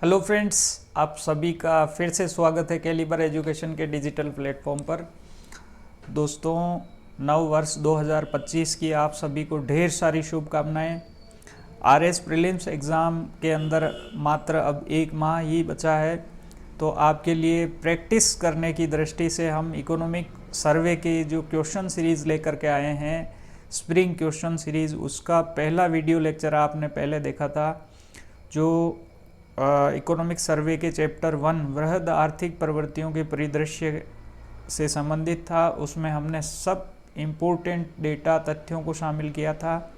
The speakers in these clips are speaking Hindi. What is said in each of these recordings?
हेलो फ्रेंड्स, आप सभी का फिर से स्वागत है कैलिबर एजुकेशन के डिजिटल प्लेटफॉर्म पर। दोस्तों, नव वर्ष 2025 की आप सभी को ढेर सारी शुभकामनाएं। आरएस प्रीलिम्स एग्ज़ाम के अंदर मात्र अब 1 माह ही बचा है, तो आपके लिए प्रैक्टिस करने की दृष्टि से हम इकोनॉमिक सर्वे के जो क्वेश्चन सीरीज़ लेकर के आए हैं, स्प्रिंग क्वेश्चन सीरीज़, उसका पहला वीडियो लेक्चर आपने पहले देखा था जो इकोनॉमिक सर्वे के चैप्टर 1 वृहद आर्थिक प्रवृत्तियों के परिदृश्य से संबंधित था। उसमें हमने सब इम्पोर्टेंट डेटा तथ्यों को शामिल किया था।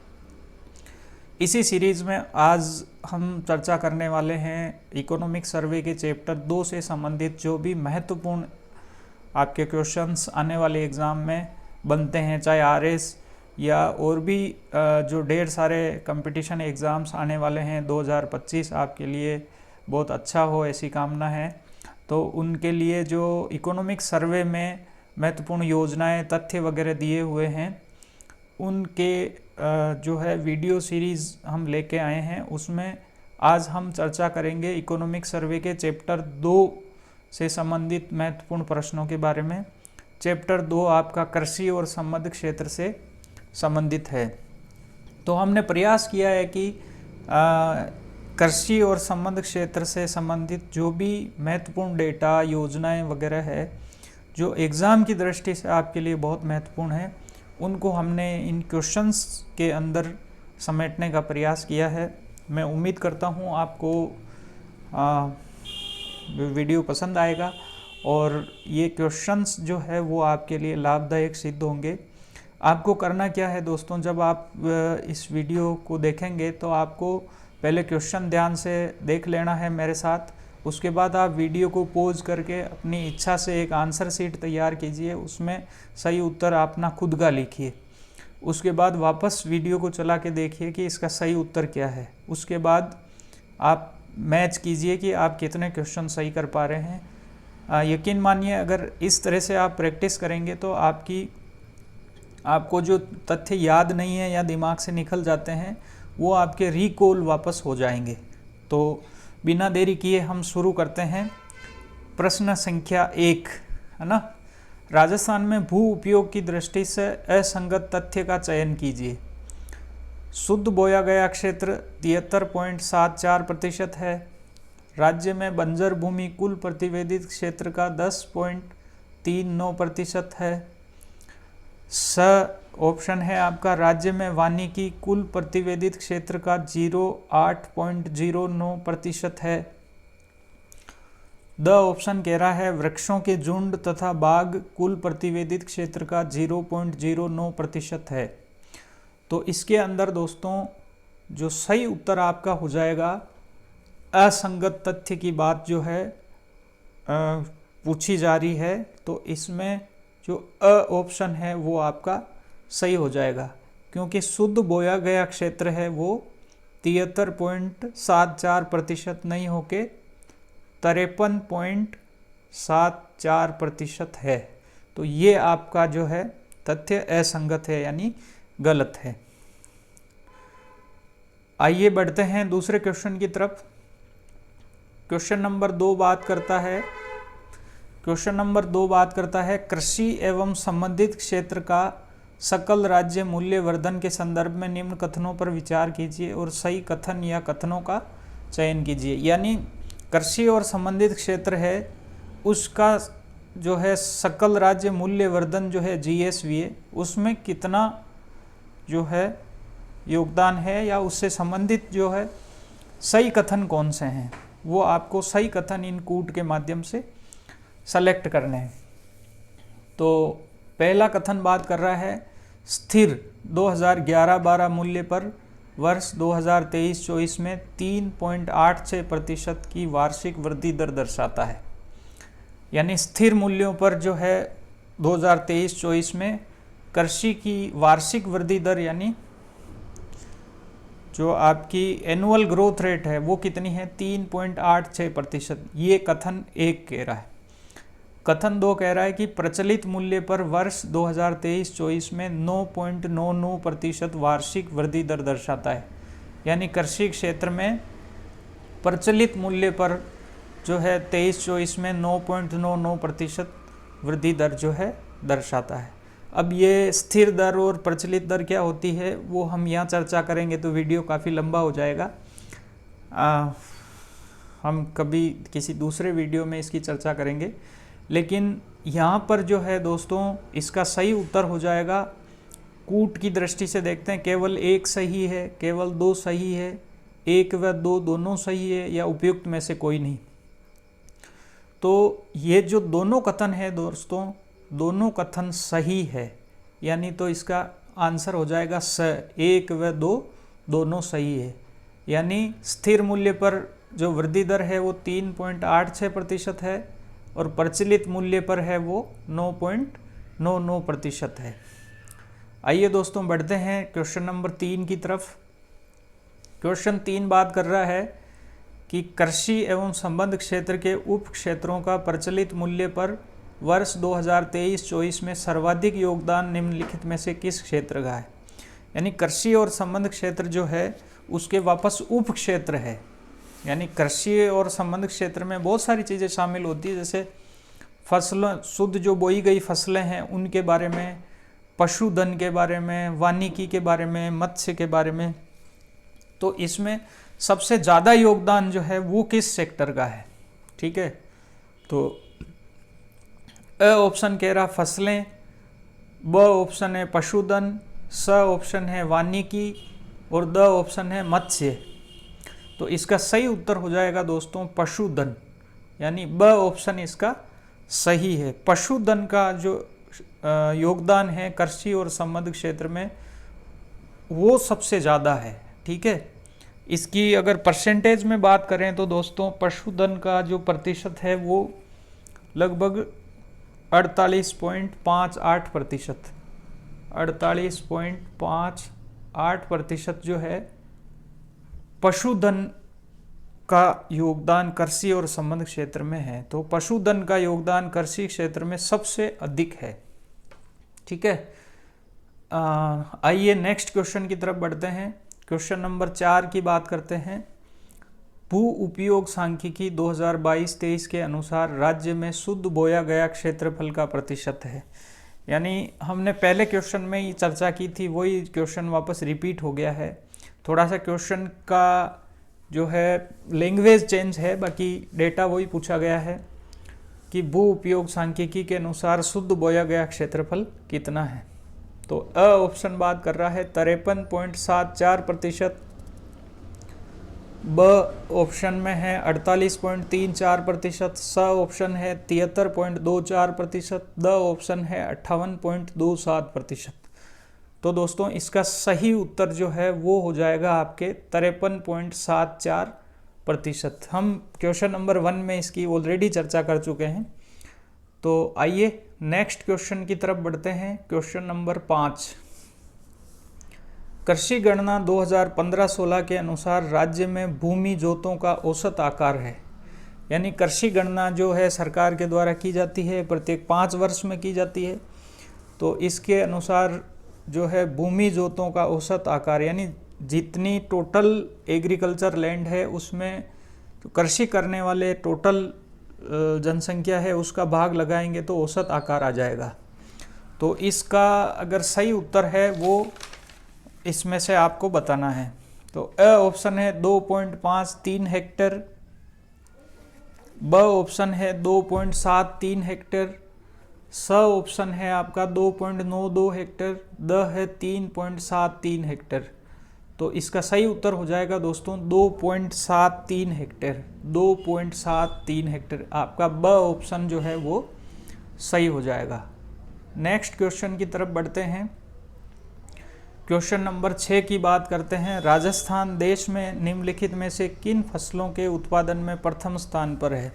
इसी सीरीज़ में आज हम चर्चा करने वाले हैं इकोनॉमिक सर्वे के चैप्टर 2 से संबंधित जो भी महत्वपूर्ण आपके क्वेश्चंस आने वाले एग्ज़ाम में बनते हैं, चाहे आरएस या और भी जो ढेर सारे कंपटीशन एग्ज़ाम्स आने वाले हैं। 2025 आपके लिए बहुत अच्छा हो, ऐसी कामना है। तो उनके लिए जो इकोनॉमिक सर्वे में महत्वपूर्ण योजनाएं, तथ्य वगैरह दिए हुए हैं, उनके जो है वीडियो सीरीज़ हम लेके आए हैं। उसमें आज हम चर्चा करेंगे इकोनॉमिक सर्वे के चैप्टर 2 से संबंधित महत्वपूर्ण प्रश्नों के बारे में। चैप्टर 2 आपका कृषि और संबद्ध क्षेत्र से संबंधित है। तो हमने प्रयास किया है कि कृषि और संबद्ध क्षेत्र से संबंधित जो भी महत्वपूर्ण डेटा, योजनाएं वगैरह है जो एग्ज़ाम की दृष्टि से आपके लिए बहुत महत्वपूर्ण है, उनको हमने इन क्वेश्चंस के अंदर समेटने का प्रयास किया है। मैं उम्मीद करता हूँ आपको वीडियो पसंद आएगा और ये क्वेश्चंस जो है वो आपके लिए लाभदायक सिद्ध होंगे। आपको करना क्या है दोस्तों, जब आप इस वीडियो को देखेंगे तो आपको पहले क्वेश्चन ध्यान से देख लेना है मेरे साथ। उसके बाद आप वीडियो को पॉज करके अपनी इच्छा से एक आंसर शीट तैयार कीजिए, उसमें सही उत्तर अपना खुद का लिखिए। उसके बाद वापस वीडियो को चला के देखिए कि इसका सही उत्तर क्या है। उसके बाद आप मैच कीजिए कि आप कितने क्वेश्चन सही कर पा रहे हैं। यकीन मानिए, अगर इस तरह से आप प्रैक्टिस करेंगे तो आपको जो तथ्य याद नहीं है या दिमाग से निकल जाते हैं वो आपके रिकॉल वापस हो जाएंगे। तो बिना देरी किए हम शुरू करते हैं। प्रश्न संख्या 1 है ना। राजस्थान में भू उपयोग की दृष्टि से असंगत तथ्य का चयन कीजिए। शुद्ध बोया गया क्षेत्र 73.74% है। राज्य में बंजर भूमि कुल प्रतिवेदित क्षेत्र का 10.39% है। ऑप्शन है आपका, राज्य में वानिकी कुल प्रतिवेदित क्षेत्र का 8.09% है। द ऑप्शन कह रहा है वृक्षों के झुंड तथा बाग कुल प्रतिवेदित क्षेत्र का 0.09% है। तो इसके अंदर दोस्तों जो सही उत्तर आपका हो जाएगा, असंगत तथ्य की बात जो है पूछी जा रही है, तो इसमें जो ऑप्शन है वो आपका सही हो जाएगा, क्योंकि शुद्ध बोया गया क्षेत्र है वो 73.74% नहीं होके 53.74% है। तो ये आपका जो है तथ्य असंगत है, यानी गलत है। आइए बढ़ते हैं दूसरे क्वेश्चन की तरफ। क्वेश्चन नंबर 2 बात करता है कृषि एवं संबंधित क्षेत्र का सकल राज्य मूल्य वर्धन के संदर्भ में निम्न कथनों पर विचार कीजिए और सही कथन या कथनों का चयन कीजिए। यानी कृषि और संबंधित क्षेत्र है, उसका जो है सकल राज्य मूल्य वर्धन जो है GSVA, उसमें कितना जो है योगदान है या उससे संबंधित जो है सही कथन कौन से हैं, वो आपको सही कथन इन कूट के माध्यम से सेलेक्ट करने हैं। तो पहला कथन बात कर रहा है स्थिर 2011-12 मूल्य पर वर्ष 2023-24 में 3.86% की वार्षिक वृद्धि दर दर्शाता है। यानी स्थिर मूल्यों पर जो है 2023-24 में कृषि की वार्षिक वृद्धि दर, यानी जो आपकी एनुअल ग्रोथ रेट है वो कितनी है, 3.86%। ये कथन 1 कह रहा है। कथन 2 कह रहा है कि प्रचलित मूल्य पर वर्ष 2023-24 में 9.99% वार्षिक वृद्धि दर दर्शाता है। यानी कृषि क्षेत्र में प्रचलित मूल्य पर जो है 23-24 में 9.99% वृद्धि दर जो है दर्शाता है। अब ये स्थिर दर और प्रचलित दर क्या होती है वो हम यहाँ चर्चा करेंगे तो वीडियो काफ़ी लंबा हो जाएगा। हम कभी किसी दूसरे वीडियो में इसकी चर्चा करेंगे, लेकिन यहाँ पर जो है दोस्तों इसका सही उत्तर हो जाएगा, कूट की दृष्टि से देखते हैं केवल एक सही है, केवल दो सही है, एक व दो दोनों सही है, या उपयुक्त में से कोई नहीं। तो ये जो दोनों कथन है दोस्तों, दोनों कथन सही है, यानी तो इसका आंसर हो जाएगा स, एक व दो दोनों सही है। यानी स्थिर मूल्य पर जो वृद्धि दर है वो 3.86% है और प्रचलित मूल्य पर है वो 9.99% है। आइए दोस्तों बढ़ते हैं क्वेश्चन नंबर 3 की तरफ। क्वेश्चन 3 बात कर रहा है कि कृषि एवं संबंध क्षेत्र के उप क्षेत्रों का प्रचलित मूल्य पर वर्ष 2023-24 में सर्वाधिक योगदान निम्नलिखित में से किस क्षेत्र का है। यानी कृषि और संबंध क्षेत्र जो है उसके वापस उप क्षेत्र है। यानी कृषि और संबंध क्षेत्र में बहुत सारी चीज़ें शामिल होती है, जैसे फसलों, शुद्ध जो बोई गई फसलें हैं उनके बारे में, पशुधन के बारे में, वानिकी के बारे में, मत्स्य के बारे में। तो इसमें सबसे ज़्यादा योगदान जो है वो किस सेक्टर का है। ठीक है, तो अ ऑप्शन कह रहा फसलें, ब ऑप्शन है पशुधन, स ऑप्शन है वानिकी और द ऑप्शन है मत्स्य। तो इसका सही उत्तर हो जाएगा दोस्तों पशुधन, यानी ब ऑप्शन इसका सही है। पशुधन का जो योगदान है कृषि और संबंध क्षेत्र में वो सबसे ज़्यादा है। ठीक है, इसकी अगर परसेंटेज में बात करें तो दोस्तों पशुधन का जो प्रतिशत है वो लगभग 48.58%, 48.58% जो है पशुधन का योगदान कृषि और संबंध क्षेत्र में है। तो पशुधन का योगदान कृषि क्षेत्र में सबसे अधिक है। ठीक है, आइए नेक्स्ट क्वेश्चन की तरफ बढ़ते हैं। क्वेश्चन नंबर 4 की बात करते हैं। भू उपयोग सांख्यिकी 2022-23 के अनुसार राज्य में शुद्ध बोया गया क्षेत्रफल का प्रतिशत है। यानी हमने पहले क्वेश्चन में ही चर्चा की थी, वही क्वेश्चन वापस रिपीट हो गया है। थोड़ा सा क्वेश्चन का जो है लैंग्वेज चेंज है, बाकी डेटा वही पूछा गया है कि भू उपयोग सांख्यिकी के अनुसार शुद्ध बोया गया क्षेत्रफल कितना है। तो अ ऑप्शन बात कर रहा है 53.74%, ब ऑप्शन में है 48.34%, स ऑप्शन है 73.24%, द ऑप्शन है 58.27%। तो दोस्तों इसका सही उत्तर जो है वो हो जाएगा आपके 53.74%। हम क्वेश्चन नंबर 1 में इसकी ऑलरेडी चर्चा कर चुके हैं। तो आइए नेक्स्ट क्वेश्चन की तरफ बढ़ते हैं। क्वेश्चन नंबर 5, कृषि गणना 2015-16 के अनुसार राज्य में भूमि जोतों का औसत आकार है। यानी कृषि गणना जो है सरकार के द्वारा की जाती है, प्रत्येक 5 वर्ष में की जाती है। तो इसके अनुसार जो है भूमि जोतों का औसत आकार, यानी जितनी टोटल एग्रीकल्चर लैंड है उसमें तो कृषि करने वाले टोटल जनसंख्या है उसका भाग लगाएंगे तो औसत आकार आ जाएगा। तो इसका अगर सही उत्तर है वो इसमें से आपको बताना है। तो अ ऑप्शन है 2.53 हेक्टेयर, ब ऑप्शन है 2.73 हेक्टेयर, स ऑप्शन है आपका 2.92 हेक्टेयर, द है 3.73 हेक्टेयर। तो इसका सही उत्तर हो जाएगा दोस्तों 2.73 हेक्टेयर, 2.73 हेक्टेयर। आपका ब ऑप्शन जो है वो सही हो जाएगा। नेक्स्ट क्वेश्चन की तरफ बढ़ते हैं। क्वेश्चन नंबर 6 की बात करते हैं। राजस्थान देश में निम्नलिखित में से किन फसलों के उत्पादन में प्रथम स्थान पर है।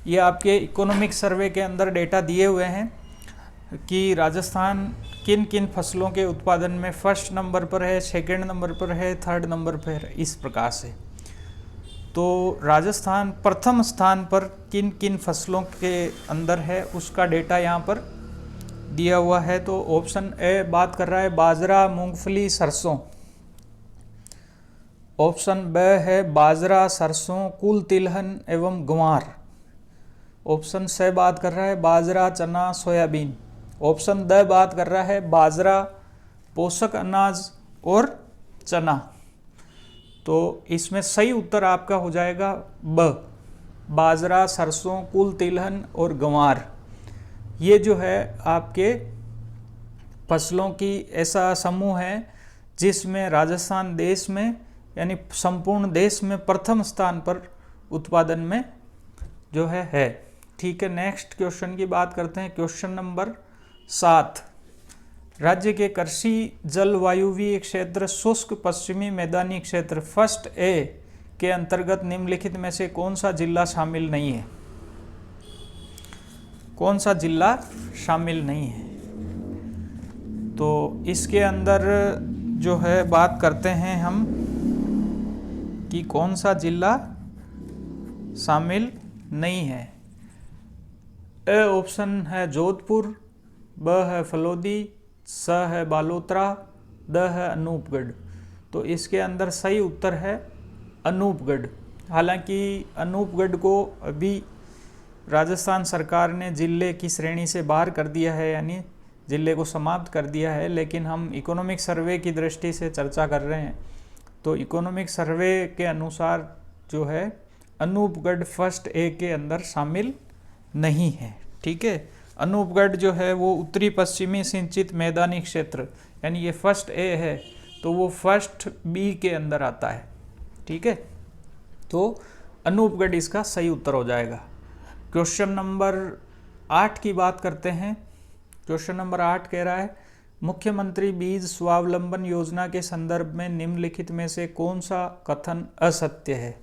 ये आपके इकोनॉमिक सर्वे के अंदर डेटा दिए हुए हैं कि राजस्थान किन किन फसलों के उत्पादन में फर्स्ट नंबर पर है, सेकंड नंबर पर है, थर्ड नंबर पर है, इस प्रकार से। तो राजस्थान प्रथम स्थान पर किन किन फसलों के अंदर है उसका डेटा यहाँ पर दिया हुआ है। तो ऑप्शन ए बात कर रहा है बाजरा, मूंगफली, सरसों। ऑप्शन ब है बाजरा, सरसों, कुल तिलहन एवं ग्वार। ऑप्शन स बात कर रहा है बाजरा, चना, सोयाबीन। ऑप्शन द बात कर रहा है बाजरा, पोषक अनाज और चना। तो इसमें सही उत्तर आपका हो जाएगा ब, बाजरा, सरसों, कुल तिलहन और ग्वार। ये जो है आपके फसलों की ऐसा समूह है जिसमें राजस्थान देश में यानी संपूर्ण देश में प्रथम स्थान पर उत्पादन में जो है। ठीक है, नेक्स्ट क्वेश्चन की बात करते हैं। क्वेश्चन नंबर 7, राज्य के कृषि जलवायुवीय क्षेत्र शुष्क पश्चिमी मैदानी क्षेत्र फर्स्ट ए के अंतर्गत निम्नलिखित में से कौन सा जिला शामिल नहीं है? कौन सा जिला शामिल नहीं है? तो इसके अंदर जो है बात करते हैं हम कि कौन सा जिला शामिल नहीं है। ए ऑप्शन है जोधपुर, ब है फलोदी, स है बालोतरा, द है अनूपगढ़। तो इसके अंदर सही उत्तर है अनूपगढ़। हालांकि अनूपगढ़ को अभी राजस्थान सरकार ने जिले की श्रेणी से बाहर कर दिया है, यानी जिले को समाप्त कर दिया है, लेकिन हम इकोनॉमिक सर्वे की दृष्टि से चर्चा कर रहे हैं। तो इकोनॉमिक सर्वे के अनुसार जो है अनूपगढ़ फर्स्ट ए के अंदर शामिल नहीं है। ठीक है, अनूपगढ़ जो है वो उत्तरी पश्चिमी सिंचित मैदानी क्षेत्र, यानी ये फर्स्ट ए है तो वो फर्स्ट बी के अंदर आता है। ठीक है, तो अनूपगढ़ इसका सही उत्तर हो जाएगा। क्वेश्चन नंबर 8 की बात करते हैं। क्वेश्चन नंबर 8 कह रहा है मुख्यमंत्री बीज स्वावलंबन योजना के संदर्भ में निम्नलिखित में से कौन सा कथन असत्य है?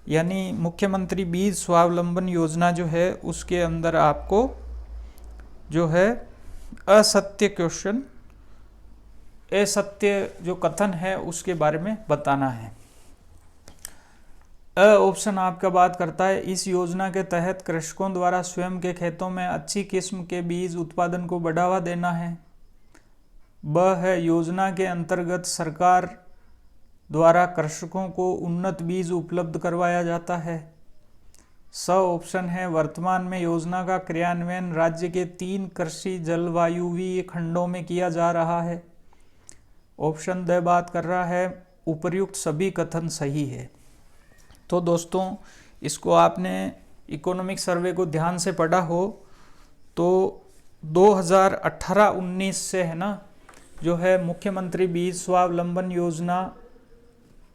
यानी मुख्यमंत्री बीज स्वावलंबन योजना जो है उसके अंदर आपको जो है असत्य क्वेश्चन, असत्य जो कथन है उसके बारे में बताना है। ऑप्शन आपका बात करता है इस योजना के तहत कृषकों द्वारा स्वयं के खेतों में अच्छी किस्म के बीज उत्पादन को बढ़ावा देना है। ब है योजना के अंतर्गत सरकार द्वारा कृषकों को उन्नत बीज उपलब्ध करवाया जाता है। स ऑप्शन है वर्तमान में योजना का क्रियान्वयन राज्य के 3 कृषि जलवायुवीय खंडों में किया जा रहा है। ऑप्शन द बात कर रहा है उपर्युक्त सभी कथन सही है। तो दोस्तों इसको आपने इकोनॉमिक सर्वे को ध्यान से पढ़ा हो तो 2018-19 से है ना जो है मुख्यमंत्री बीज स्वावलंबन योजना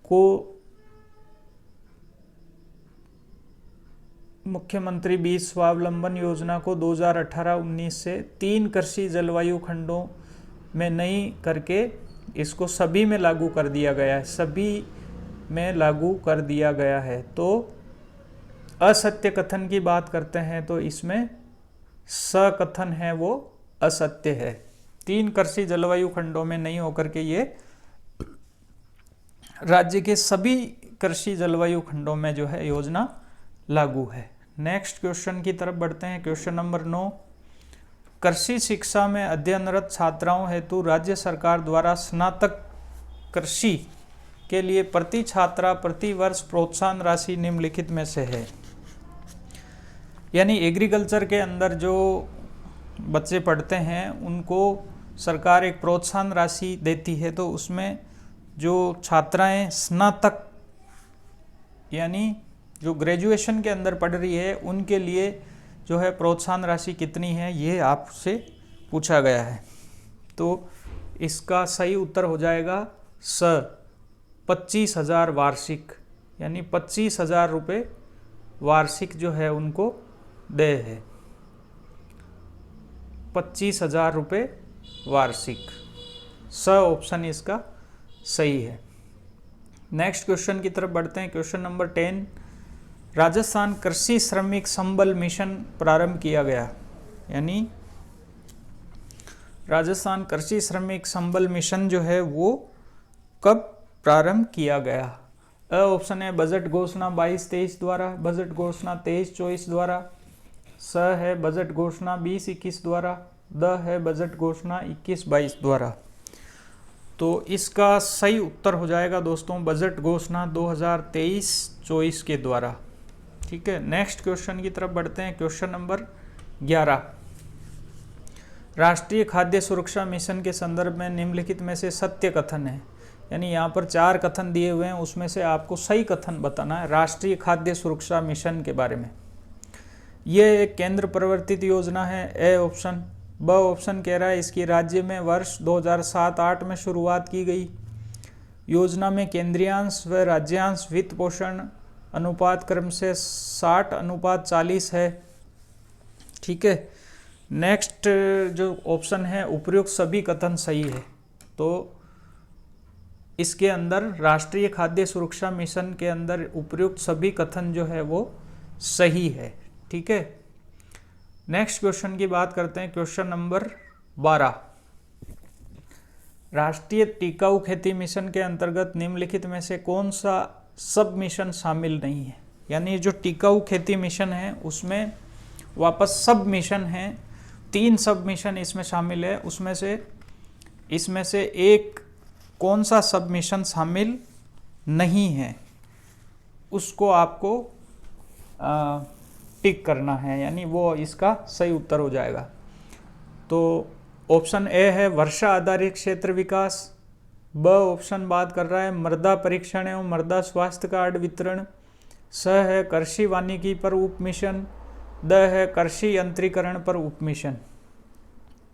को मुख्यमंत्री बीज स्वावलंबन योजना को 2018-19 से 3 कृषि जलवायु खंडों में नहीं करके इसको सभी में लागू कर दिया गया है, सभी में लागू कर दिया गया है। तो असत्य कथन की बात करते हैं तो इसमें स कथन है वो असत्य है। 3 कृषि जलवायु खंडों में नहीं होकर के ये राज्य के सभी कृषि जलवायु खंडों में जो है योजना लागू है। नेक्स्ट क्वेश्चन की तरफ बढ़ते हैं। क्वेश्चन नंबर 9, कृषि शिक्षा में अध्ययनरत छात्राओं हेतु राज्य सरकार द्वारा स्नातक कृषि के लिए प्रति छात्रा प्रति वर्ष प्रोत्साहन राशि निम्नलिखित में से है। यानी एग्रीकल्चर के अंदर जो बच्चे पढ़ते हैं उनको सरकार एक प्रोत्साहन राशि देती है, तो उसमें जो छात्राएं स्नातक यानी जो ग्रेजुएशन के अंदर पढ़ रही है उनके लिए जो है प्रोत्साहन राशि कितनी है ये आपसे पूछा गया है। तो इसका सही उत्तर हो जाएगा स 25,000 वार्षिक, यानी 25,000 रुपये वार्षिक जो है उनको दे है। 25,000 रुपये वार्षिक, स ऑप्शन इसका सही है। नेक्स्ट क्वेश्चन की तरफ बढ़ते हैं। क्वेश्चन नंबर 10, राजस्थान कृषि श्रमिक संबल मिशन प्रारंभ किया गया। यानी राजस्थान कृषि श्रमिक संबल मिशन जो है वो कब प्रारंभ किया गया? अ ऑप्शन है बजट घोषणा 22-23 द्वारा, बजट घोषणा 23-24 द्वारा, स है बजट घोषणा 20-21 द्वारा, द है बजट घोषणा 21-22 द्वारा। तो इसका सही उत्तर हो जाएगा दोस्तों बजट घोषणा 2023-24 के द्वारा। ठीक है, नेक्स्ट क्वेश्चन की तरफ बढ़ते हैं। क्वेश्चन नंबर 11, राष्ट्रीय खाद्य सुरक्षा मिशन के संदर्भ में निम्नलिखित में से सत्य कथन है। यानी यहाँ पर 4 कथन दिए हुए हैं, उसमें से आपको सही कथन बताना है राष्ट्रीय खाद्य सुरक्षा मिशन के बारे में। ये एक केंद्र प्रवर्तित योजना है, ए ऑप्शन। ब ऑप्शन कह रहा है इसकी राज्य में वर्ष 2007-8 में शुरुआत की गई। योजना में केंद्रीयांश व राज्यांश वित्त पोषण अनुपात क्रम से 60:40 है। ठीक है, नेक्स्ट जो ऑप्शन है उपयुक्त सभी कथन सही है। तो इसके अंदर राष्ट्रीय खाद्य सुरक्षा मिशन के अंदर उपयुक्त सभी कथन जो है वो सही है। ठीक है, नेक्स्ट क्वेश्चन की बात करते हैं। क्वेश्चन नंबर 12, राष्ट्रीय टिकाऊ खेती मिशन के अंतर्गत निम्नलिखित में से कौन सा सब मिशन शामिल नहीं है। यानी जो टिकाऊ खेती मिशन है उसमें वापस सब मिशन हैं, 3 सब मिशन इसमें शामिल है। इसमें से एक कौन सा सब मिशन शामिल नहीं है उसको आपको टिक करना है, यानी वो इसका सही उत्तर हो जाएगा। तो ऑप्शन ए है वर्षा आधारित क्षेत्र विकास। ब ऑप्शन बात कर रहा है मृदा परीक्षण एवं मृदा स्वास्थ्य कार्ड वितरण। स है कृषि वानिकी पर उप मिशन। द है कृषि यंत्रीकरण पर उप मिशन।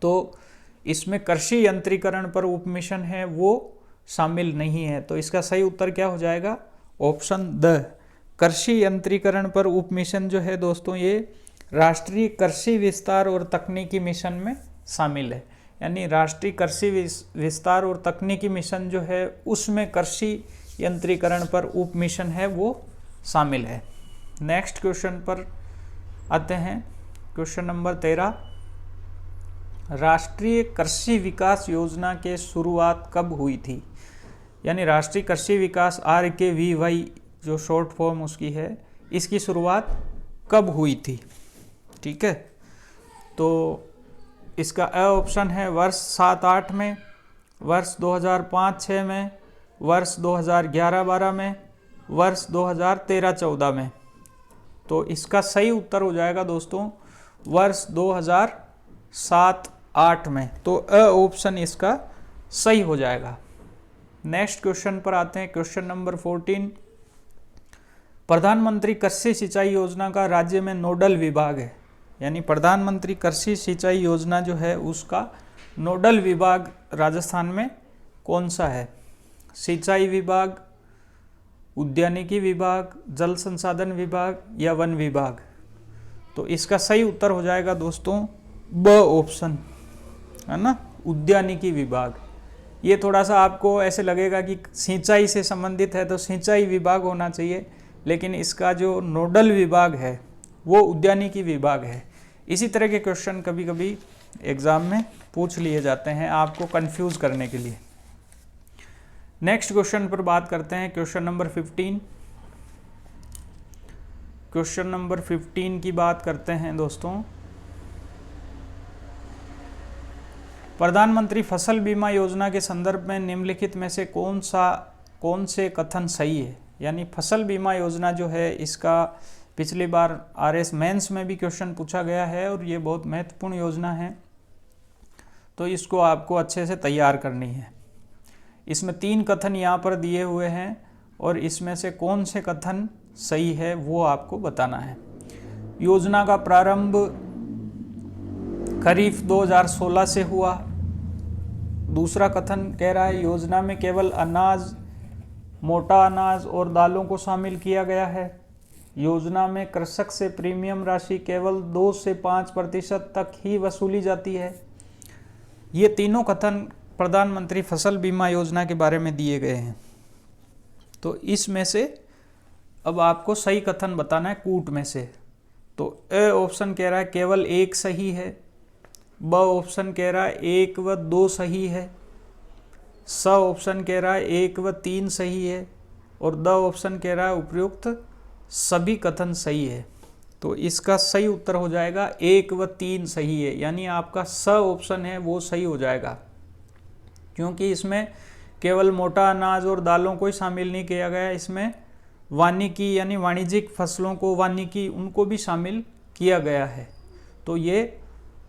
तो इसमें कृषि यंत्रीकरण पर उप मिशन है वो शामिल नहीं है, तो इसका सही उत्तर क्या हो जाएगा, ऑप्शन द कृषि यंत्रीकरण पर उप मिशन जो है दोस्तों ये राष्ट्रीय कृषि विस्तार और तकनीकी मिशन में शामिल है। यानी राष्ट्रीय कृषि विस्तार और तकनीकी मिशन जो है उसमें कृषि यंत्रीकरण पर उप मिशन है वो शामिल है। नेक्स्ट क्वेश्चन पर आते हैं। क्वेश्चन नंबर 13, राष्ट्रीय कृषि विकास योजना के शुरुआत कब हुई थी। यानी राष्ट्रीय कृषि विकास RKVY जो शॉर्ट फॉर्म उसकी है, इसकी शुरुआत कब हुई थी। ठीक है, तो इसका अ ऑप्शन है वर्ष 7-8 में, वर्ष 2005-6 में, वर्ष 2011-12 में, वर्ष 2013-14 में। तो इसका सही उत्तर हो जाएगा दोस्तों वर्ष 2007-8 में। तो अ ऑप्शन इसका सही हो जाएगा। नेक्स्ट क्वेश्चन पर आते हैं। क्वेश्चन नंबर 14, प्रधानमंत्री कृषि सिंचाई योजना का राज्य में नोडल विभाग है। यानी प्रधानमंत्री कृषि सिंचाई योजना जो है उसका नोडल विभाग राजस्थान में कौन सा है। सिंचाई विभाग, उद्यानिकी विभाग, जल संसाधन विभाग या वन विभाग। तो इसका सही उत्तर हो जाएगा दोस्तों ब ऑप्शन, है ना, उद्यानिकी विभाग। ये थोड़ा सा आपको ऐसे लगेगा कि सिंचाई से संबंधित है तो सिंचाई विभाग होना चाहिए, लेकिन इसका जो नोडल विभाग है वो उद्यानिकी विभाग है। इसी तरह के क्वेश्चन कभी कभी एग्जाम में पूछ लिए जाते हैं आपको कंफ्यूज करने के लिए। नेक्स्ट क्वेश्चन पर बात करते हैं। क्वेश्चन नंबर 15, क्वेश्चन नंबर 15 की बात करते हैं दोस्तों। प्रधानमंत्री फसल बीमा योजना के संदर्भ में निम्नलिखित में से कौन से कथन सही है। यानी फसल बीमा योजना जो है इसका पिछली बार RS मेंस में भी क्वेश्चन पूछा गया है और ये बहुत महत्वपूर्ण योजना है, तो इसको आपको अच्छे से तैयार करनी है। इसमें 3 कथन यहाँ पर दिए हुए हैं और इसमें से कौन से कथन सही है वो आपको बताना है। योजना का प्रारंभ खरीफ 2016 से हुआ। दूसरा कथन कह रहा है योजना में केवल अनाज, मोटा अनाज और दालों को शामिल किया गया है। योजना में कृषक से प्रीमियम राशि केवल 2 से 5% तक ही वसूली जाती है। ये तीनों कथन प्रधानमंत्री फसल बीमा योजना के बारे में दिए गए हैं। तो इसमें से अब आपको सही कथन बताना है कूट में से। तो ए ऑप्शन कह रहा है केवल 1 सही है। ब ऑप्शन कह रहा है 1 व 2 सही है। स ऑप्शन कह रहा है 1 व 3 सही है। और द ऑप्शन कह रहा है उपयुक्त सभी कथन सही है। तो इसका सही उत्तर हो जाएगा 1 व 3 सही है। यानी आपका स ऑप्शन है वो सही हो जाएगा, क्योंकि इसमें केवल मोटा अनाज और दालों को ही शामिल नहीं किया गया, इसमें वानिकी यानी वाणिज्यिक फसलों को, वानिकी उनको भी शामिल किया गया है। तो ये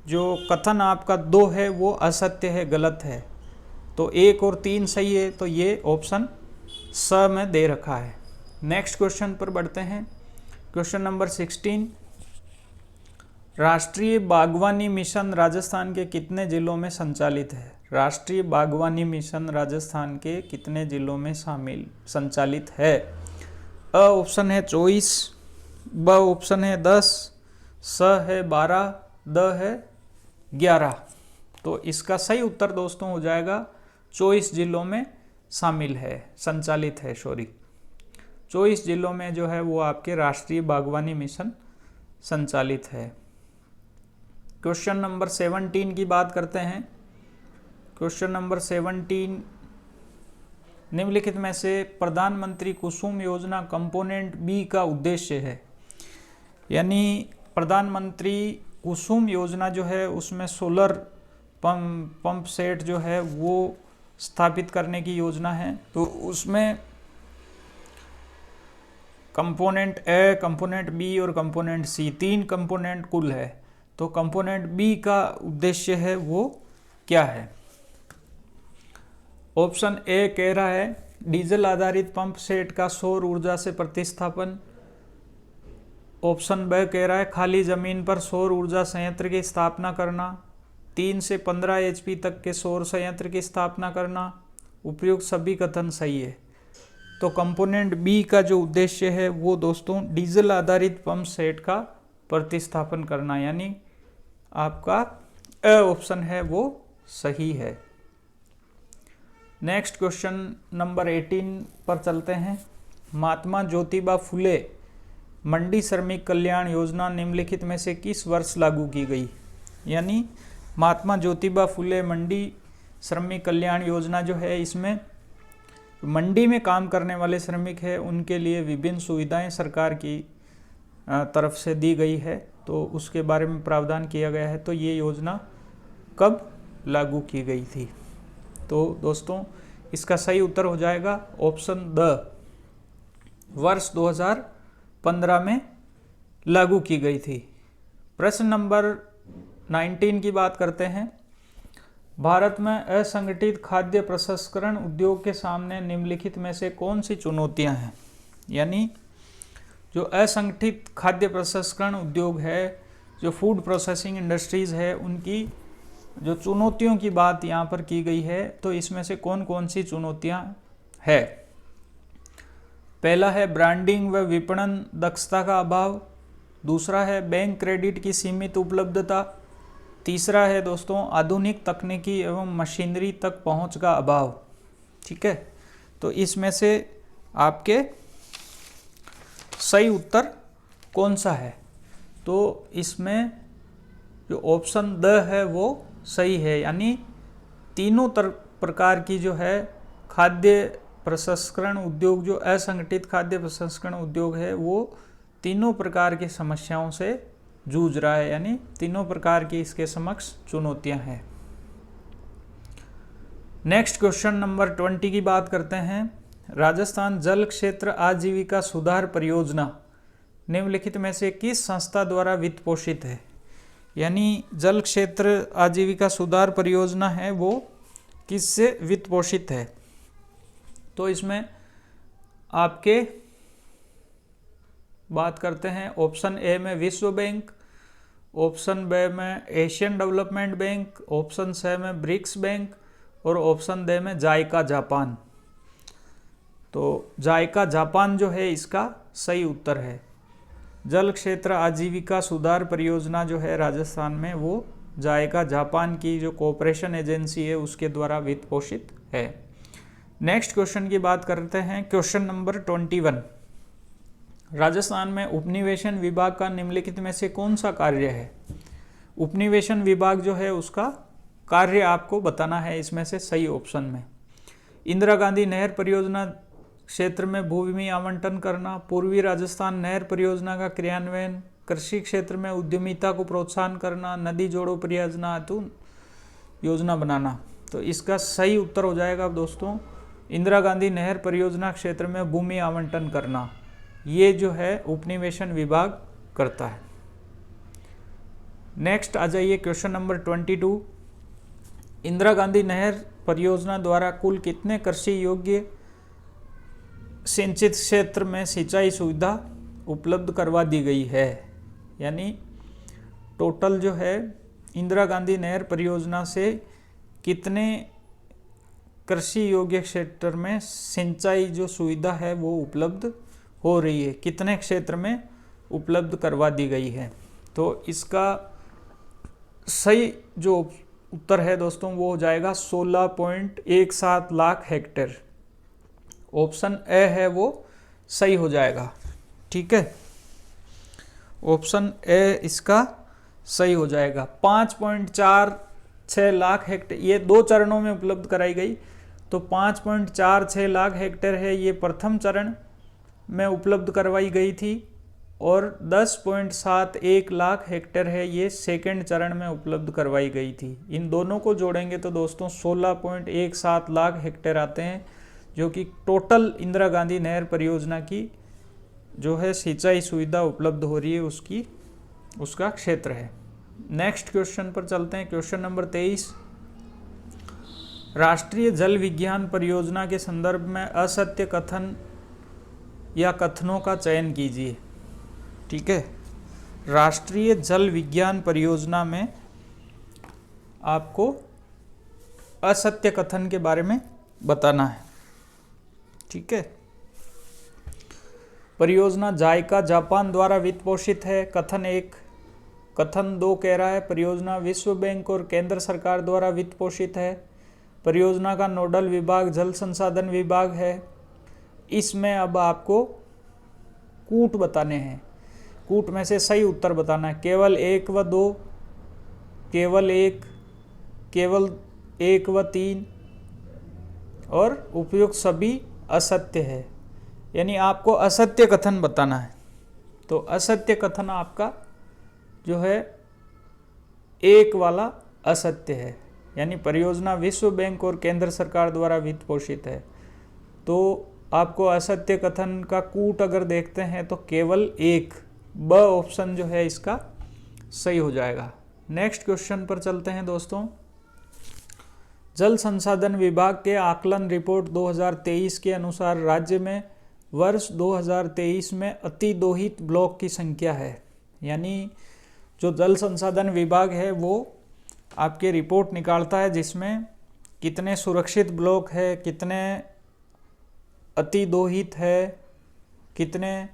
जो कथन आपका 2 है वो असत्य है, गलत है। तो 1 और 3 सही है, तो ये ऑप्शन स में दे रखा है। नेक्स्ट क्वेश्चन पर बढ़ते हैं। क्वेश्चन नंबर 16, राष्ट्रीय बागवानी मिशन राजस्थान के कितने जिलों में संचालित है? राष्ट्रीय बागवानी मिशन राजस्थान के कितने जिलों में संचालित है? अ ऑप्शन है 24, ब ऑप्शन है 10, स है 12, द है 11। तो इसका सही उत्तर दोस्तों हो जाएगा 24 जिलों में शामिल है, संचालित है, 24 जिलों में जो है वो आपके राष्ट्रीय बागवानी मिशन संचालित है। क्वेश्चन नंबर 17 की बात करते हैं। क्वेश्चन नंबर 17, निम्नलिखित में से प्रधानमंत्री कुसुम योजना कंपोनेंट बी का उद्देश्य है। यानी प्रधानमंत्री कुसुम योजना जो है उसमें सोलर पंप सेट जो है वो स्थापित करने की योजना है। तो उसमें कंपोनेंट ए, कंपोनेंट बी और कंपोनेंट सी, 3 कंपोनेंट कुल है। तो कंपोनेंट बी का उद्देश्य है वो क्या है? ऑप्शन ए कह रहा है डीजल आधारित पंप सेट का सौर ऊर्जा से प्रतिस्थापन। ऑप्शन बी कह रहा है खाली जमीन पर सौर ऊर्जा संयंत्र की स्थापना करना। 3 से 15 एचपी तक के सौर संयंत्र की स्थापना करना। उपयुक्त सभी कथन सही है। तो कंपोनेंट बी का जो उद्देश्य है वो दोस्तों डीजल आधारित पंप सेट का प्रतिस्थापन करना, यानी आपका ए ऑप्शन है वो सही है। नेक्स्ट क्वेश्चन नंबर 18 पर चलते हैं। महात्मा ज्योतिबा फुले मंडी श्रमिक कल्याण योजना निम्नलिखित में से किस वर्ष लागू की गई? यानी महात्मा ज्योतिबा फुले मंडी श्रमिक कल्याण योजना जो है, इसमें मंडी में काम करने वाले श्रमिक है उनके लिए विभिन्न सुविधाएं सरकार की तरफ से दी गई है, तो उसके बारे में प्रावधान किया गया है। तो ये योजना कब लागू की गई थी? तो दोस्तों इसका सही उत्तर हो जाएगा ऑप्शन द, वर्ष 2015 में लागू की गई थी। प्रश्न नंबर 19 की बात करते हैं। भारत में असंगठित खाद्य प्रसंस्करण उद्योग के सामने निम्नलिखित में से कौन सी चुनौतियां हैं? यानी जो असंगठित खाद्य प्रसंस्करण उद्योग है, जो फूड प्रोसेसिंग इंडस्ट्रीज है, उनकी जो चुनौतियों की बात यहाँ पर की गई है, तो इसमें से कौन कौन सी चुनौतियाँ है? पहला है ब्रांडिंग व विपणन दक्षता का अभाव। दूसरा है बैंक क्रेडिट की सीमित उपलब्धता। तीसरा है दोस्तों आधुनिक तकनीकी एवं मशीनरी तक पहुँच का अभाव। ठीक है, तो इसमें से आपके सही उत्तर कौन सा है? तो इसमें जो ऑप्शन द है वो सही है, यानी तीनों प्रकार की जो है खाद्य प्रसंस्करण उद्योग, जो असंगठित खाद्य प्रसंस्करण उद्योग है, वो तीनों प्रकार की समस्याओं से जूझ रहा है, यानी तीनों प्रकार की इसके समक्ष चुनौतियां हैं। नेक्स्ट क्वेश्चन नंबर 20 की बात करते हैं। राजस्थान जल क्षेत्र आजीविका सुधार परियोजना निम्नलिखित में से किस संस्था द्वारा वित्त पोषित है? यानी जल क्षेत्र आजीविका सुधार परियोजना है वो किससे वित्त पोषित है? तो इसमें आपके बात करते हैं ऑप्शन ए में विश्व बैंक, ऑप्शन बी में Asian development bank, option C में ब्रिक्स बैंक और ऑप्शन डी में जायका जापान। तो जायका जापान जो है इसका सही उत्तर है। जल क्षेत्र आजीविका सुधार परियोजना जो है राजस्थान में, वो जायका जापान की जो कोऑपरेशन एजेंसी है उसके द्वारा वित्त पोषित है। नेक्स्ट क्वेश्चन की बात करते हैं। क्वेश्चन नंबर 21, राजस्थान में उपनिवेशन विभाग का निम्नलिखित में से कौन सा कार्य है? उपनिवेशन विभाग जो है उसका कार्य आपको बताना है इसमें से सही ऑप्शन में। इंदिरा गांधी नहर परियोजना क्षेत्र में भूमि आवंटन करना, पूर्वी राजस्थान नहर परियोजना का क्रियान्वयन, कृषि क्षेत्र में उद्यमिता को प्रोत्साहन करना, नदी जोड़ो परियोजना हेतु योजना बनाना। तो इसका सही उत्तर हो जाएगा दोस्तों इंदिरा गांधी नहर परियोजना क्षेत्र में भूमि आवंटन करना, ये जो है उपनिवेशन विभाग करता है। नेक्स्ट आ जाइए क्वेश्चन नंबर 22। इंदिरा गांधी नहर परियोजना द्वारा कुल कितने कृषि योग्य सिंचित क्षेत्र में सिंचाई सुविधा उपलब्ध करवा दी गई है? यानी टोटल जो है इंदिरा गांधी नहर परियोजना से कितने कृषि योग्य क्षेत्र में सिंचाई जो सुविधा है वो उपलब्ध हो रही है, कितने क्षेत्र में उपलब्ध करवा दी गई है? तो इसका सही जो उत्तर है दोस्तों वो हो जाएगा 16.17 लाख हेक्टेयर। ऑप्शन ए है वो सही हो जाएगा। ठीक है, ऑप्शन ए इसका सही हो जाएगा। 5.46 लाख हेक्टेयर ये 2 चरणों में उपलब्ध कराई गई, तो 5.46 लाख हेक्टेयर है ये प्रथम चरण में उपलब्ध करवाई गई थी और 10.71 लाख हेक्टेयर है ये सेकंड चरण में उपलब्ध करवाई गई थी। इन दोनों को जोड़ेंगे तो दोस्तों 16.17 लाख हेक्टेयर आते हैं, जो कि टोटल इंदिरा गांधी नहर परियोजना की जो है सिंचाई सुविधा उपलब्ध हो रही है उसका क्षेत्र है। नेक्स्ट क्वेश्चन पर चलते हैं। Question number 23। राष्ट्रीय जल विज्ञान परियोजना के संदर्भ में असत्य कथन या कथनों का चयन कीजिए। ठीक है, राष्ट्रीय जल विज्ञान परियोजना में आपको असत्य कथन के बारे में बताना है। ठीक है, परियोजना जायका जापान द्वारा वित्त पोषित है, कथन 1। कथन 2 कह रहा है परियोजना विश्व बैंक और केंद्र सरकार द्वारा वित्त पोषित है। परियोजना का नोडल विभाग जल संसाधन विभाग है। इसमें अब आपको कूट बताने हैं, कूट में से सही उत्तर बताना है। केवल 1 व 2, केवल 1, केवल 1 व 3 और उपयुक्त सभी असत्य है, यानी आपको असत्य कथन बताना है। तो असत्य कथन आपका जो है 1 वाला असत्य है, यानी परियोजना विश्व बैंक और केंद्र सरकार द्वारा वित्त पोषित है। तो आपको असत्य कथन का कूट अगर देखते हैं तो केवल 1, ब ऑप्शन जो है इसका सही हो जाएगा। नेक्स्ट क्वेश्चन पर चलते हैं दोस्तों। जल संसाधन विभाग के आकलन रिपोर्ट 2023 के अनुसार राज्य में वर्ष 2023 में अतिदोहित ब्लॉक की संख्या है। यानी जो जल संसाधन विभाग है वो आपके रिपोर्ट निकालता है जिसमें कितने सुरक्षित ब्लॉक है, कितने अतिदोहित है, कितने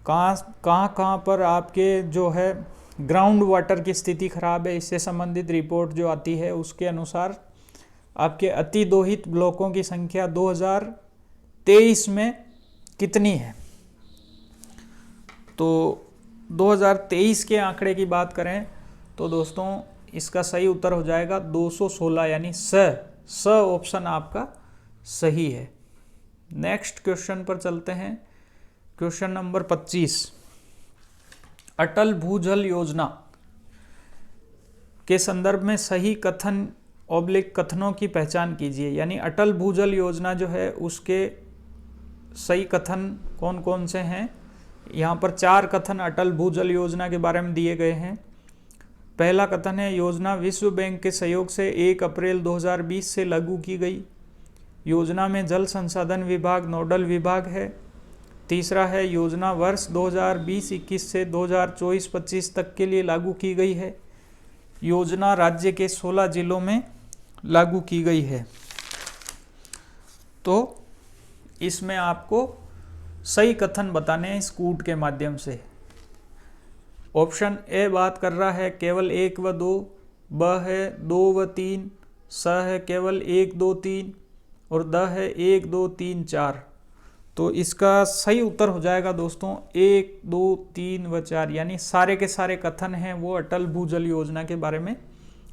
कहाँ पर आपके जो है ग्राउंड वाटर की स्थिति खराब है, इससे संबंधित रिपोर्ट जो आती है उसके अनुसार आपके अतिदोहित ब्लॉकों की संख्या 2023 में कितनी है। तो 2023 के आंकड़े की बात करें तो दोस्तों इसका सही उत्तर हो जाएगा 216, यानी स ऑप्शन आपका सही है। नेक्स्ट क्वेश्चन पर चलते हैं। Question number 25। अटल भूजल योजना के संदर्भ में सही कथन ऑब्लिक कथनों की पहचान कीजिए। यानी अटल भूजल योजना जो है उसके सही कथन कौन कौन से हैं। यहाँ पर 4 कथन अटल भूजल योजना के बारे में दिए गए हैं। पहला कथन है योजना विश्व बैंक के सहयोग से 1 अप्रैल 2020 से लागू की गई। योजना में जल संसाधन विभाग नोडल विभाग है। तीसरा है योजना वर्ष 2020-21 से 2024-25 तक के लिए लागू की गई है। योजना राज्य के 16 जिलों में लागू की गई है। तो इसमें आपको सही कथन बताने हैं इस कूट के माध्यम से। ऑप्शन ए बात कर रहा है केवल 1 व 2, ब है 2 व 3, स है केवल 1, 2, 3 और द है 1, 2, 3, 4। तो इसका सही उत्तर हो जाएगा दोस्तों 1, 2, 3 व 4, यानी सारे के सारे कथन हैं वो अटल भूजल योजना के बारे में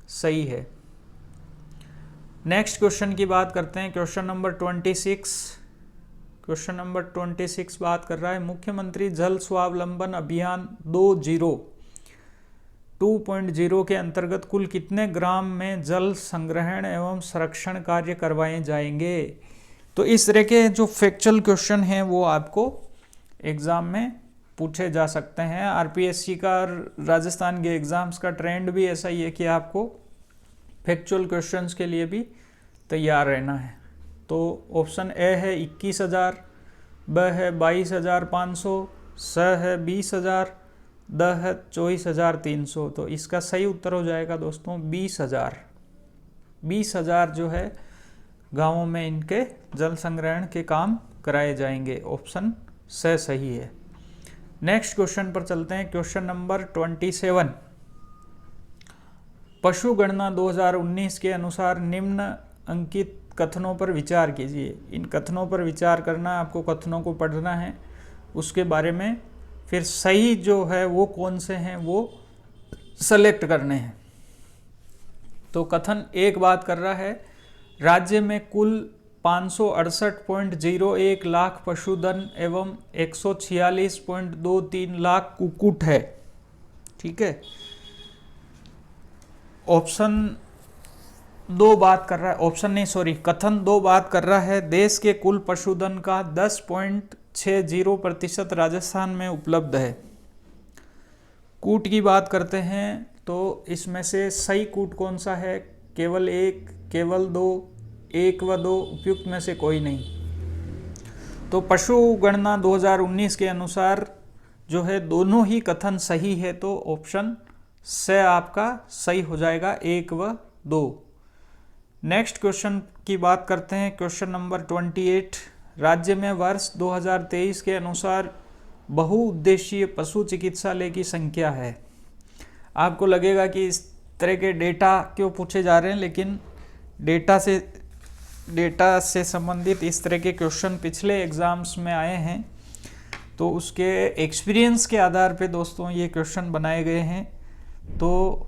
सही है। नेक्स्ट क्वेश्चन की बात करते हैं। Question number 26। क्वेश्चन नंबर 26 बात कर रहा है मुख्यमंत्री जल स्वावलंबन अभियान 2.0 के अंतर्गत कुल कितने ग्राम में जल संग्रहण एवं संरक्षण कार्य करवाए जाएंगे। तो इस तरह के जो फैक्चुअल क्वेश्चन हैं वो आपको एग्ज़ाम में पूछे जा सकते हैं। आरपीएससी का राजस्थान के एग्ज़ाम्स का ट्रेंड भी ऐसा ही है कि आपको फैक्चुअल क्वेश्चंस के लिए भी तैयार रहना है। तो ऑप्शन ए है 21,000, ब है 22,500, स है 20,000, द है 24,300। तो इसका सही उत्तर हो जाएगा दोस्तों 20,000। 20,000 जो है गाँवों में इनके जल संग्रहण के काम कराए जाएंगे। ऑप्शन स सही है। नेक्स्ट क्वेश्चन पर चलते हैं। Question number 27। पशु गणना 2019 के अनुसार निम्न अंकित कथनों पर विचार कीजिए। इन कथनों पर विचार करना, आपको कथनों को पढ़ना है, उसके बारे में फिर सही जो है वो कौन से हैं वो सेलेक्ट करने हैं। तो कथन एक बात कर रहा है, राज्य में कुल 568.01 लाख पशुधन एवं 146.23 लाख कुक्कुट है। ठीक है। कथन दो बात कर रहा है, देश के कुल पशुधन का 10.60% राजस्थान में उपलब्ध है। कूट की बात करते हैं तो इसमें से सही कूट कौन सा है? केवल एक, केवल दो, एक व दो, उपयुक्त में से कोई नहीं। तो पशु गणना 2019 के अनुसार जो है दोनों ही कथन सही है, तो ऑप्शन से आपका सही हो जाएगा, 1 व 2। नेक्स्ट क्वेश्चन की बात करते हैं। Question number 28। राज्य में वर्ष 2023 के अनुसार बहुउद्देशीय पशु चिकित्सालय की संख्या है। आपको लगेगा कि इस तरह के डेटा क्यों पूछे जा रहे हैं, लेकिन डेटा से संबंधित इस तरह के क्वेश्चन पिछले एग्जाम्स में आए हैं, तो उसके एक्सपीरियंस के आधार पे दोस्तों ये क्वेश्चन बनाए गए हैं। तो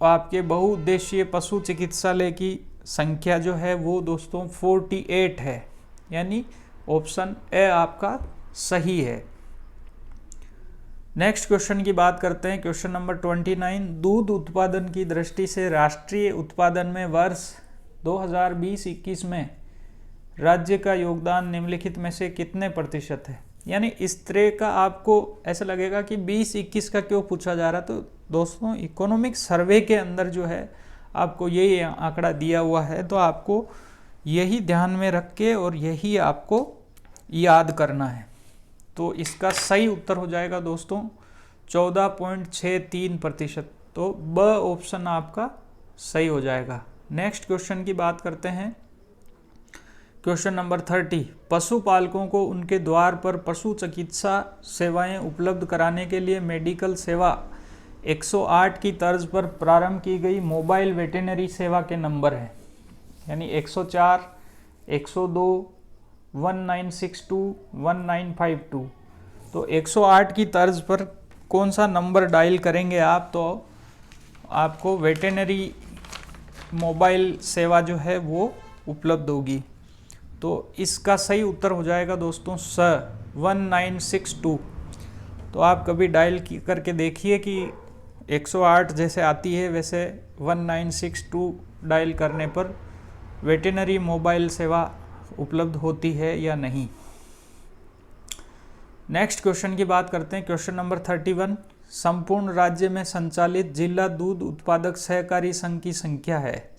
आपके बहुउद्देशीय पशु चिकित्सालय की संख्या जो है वो दोस्तों 48 है, यानी ऑप्शन ए आपका सही है। नेक्स्ट क्वेश्चन की बात करते हैं। Question number 29। दूध उत्पादन की दृष्टि से राष्ट्रीय उत्पादन में वर्ष 2020-21 में राज्य का योगदान निम्नलिखित में से कितने प्रतिशत है? यानी इस तरह का आपको ऐसा लगेगा कि 20-21 का क्यों पूछा जा रहा। तो दोस्तों इकोनॉमिक सर्वे के अंदर जो है आपको यही आंकड़ा दिया हुआ है, तो आपको यही ध्यान में रख के और यही आपको याद करना है। तो इसका सही उत्तर हो जाएगा दोस्तों 14.63%। तो ब ऑप्शन आपका सही हो जाएगा। नेक्स्ट क्वेश्चन की बात करते हैं। Question number 30। पशुपालकों को उनके द्वार पर पशु चिकित्सा सेवाएं उपलब्ध कराने के लिए मेडिकल सेवा 108 की तर्ज पर प्रारंभ की गई मोबाइल वेटेनरी सेवा के नंबर हैं, यानी 104, 102, 1962, 1952। तो 108 की तर्ज पर कौन सा नंबर डायल करेंगे आप, तो आपको वेटेनरी मोबाइल सेवा जो है वो उपलब्ध होगी। तो इसका सही उत्तर हो जाएगा दोस्तों 1962। तो आप कभी डायल करके देखिए कि 108 जैसे आती है वैसे 1962 डायल करने पर वेटेनरी मोबाइल सेवा उपलब्ध होती है या नहीं। नेक्स्ट क्वेश्चन की बात करते हैं। Question number 31। संपूर्ण राज्य में संचालित जिला दूध उत्पादक सहकारी संघ की संख्या है,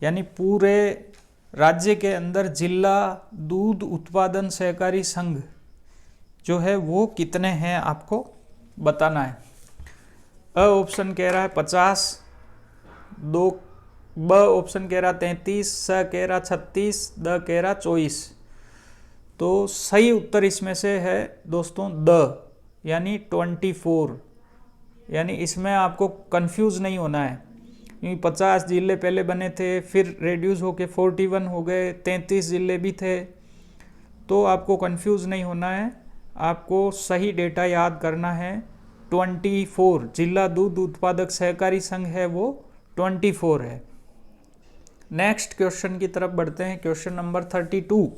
यानी पूरे राज्य के अंदर जिला दूध उत्पादन सहकारी संघ जो है वो कितने हैं आपको बताना है। अ ऑप्शन कह रहा है 50, ब ऑप्शन कह रहा 33, स कह रहा 36, द कह रहा 24। तो सही उत्तर इसमें से है दोस्तों द, यानी 24। यानी इसमें आपको कंफ्यूज नहीं होना है, क्योंकि 50 जिले पहले बने थे, फिर रेड्यूस होके 41 हो गए, 33 जिले भी थे। तो आपको कंफ्यूज नहीं होना है, आपको सही डेटा याद करना है। 24 जिला दूध उत्पादक सहकारी संघ है वो 24 है। नेक्स्ट क्वेश्चन की तरफ बढ़ते हैं। Question number 32।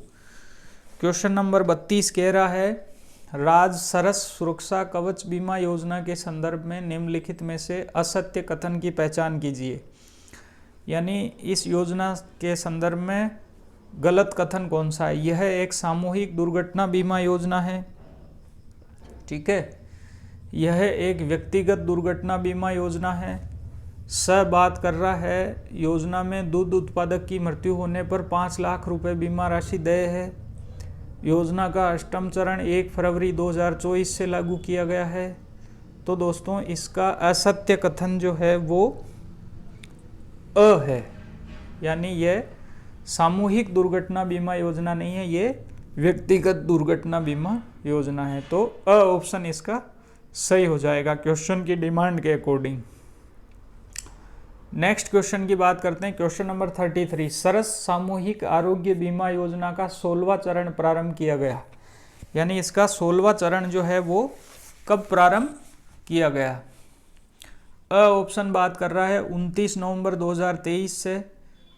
क्वेश्चन नंबर 32 कह रहा है, राज सरस सुरक्षा कवच बीमा योजना के संदर्भ में निम्नलिखित में से असत्य कथन की पहचान कीजिए। यानी इस योजना के संदर्भ में गलत कथन कौन सा है? यह एक सामूहिक दुर्घटना बीमा योजना है, ठीक है। यह एक व्यक्तिगत दुर्घटना बीमा योजना है। स बात कर रहा है योजना में दूध उत्पादक की मृत्यु होने पर 5 लाख रुपए बीमा राशि देय है। योजना का 8वां चरण 1 फरवरी 2024 से लागू किया गया है। तो दोस्तों इसका असत्य कथन जो है वो अ है, यानी यह सामूहिक दुर्घटना बीमा योजना नहीं है, ये व्यक्तिगत दुर्घटना बीमा योजना है। तो अ ऑप्शन इसका सही हो जाएगा क्वेश्चन की डिमांड के अकॉर्डिंग। नेक्स्ट क्वेश्चन की बात करते हैं, क्वेश्चन नंबर 33। सरस सामूहिक आरोग्य बीमा योजना का 16वां चरण प्रारंभ किया गया, यानी इसका 16वां चरण जो है वो कब प्रारंभ किया गया? अ ऑप्शन बात कर रहा है 29 नवंबर 2023 से,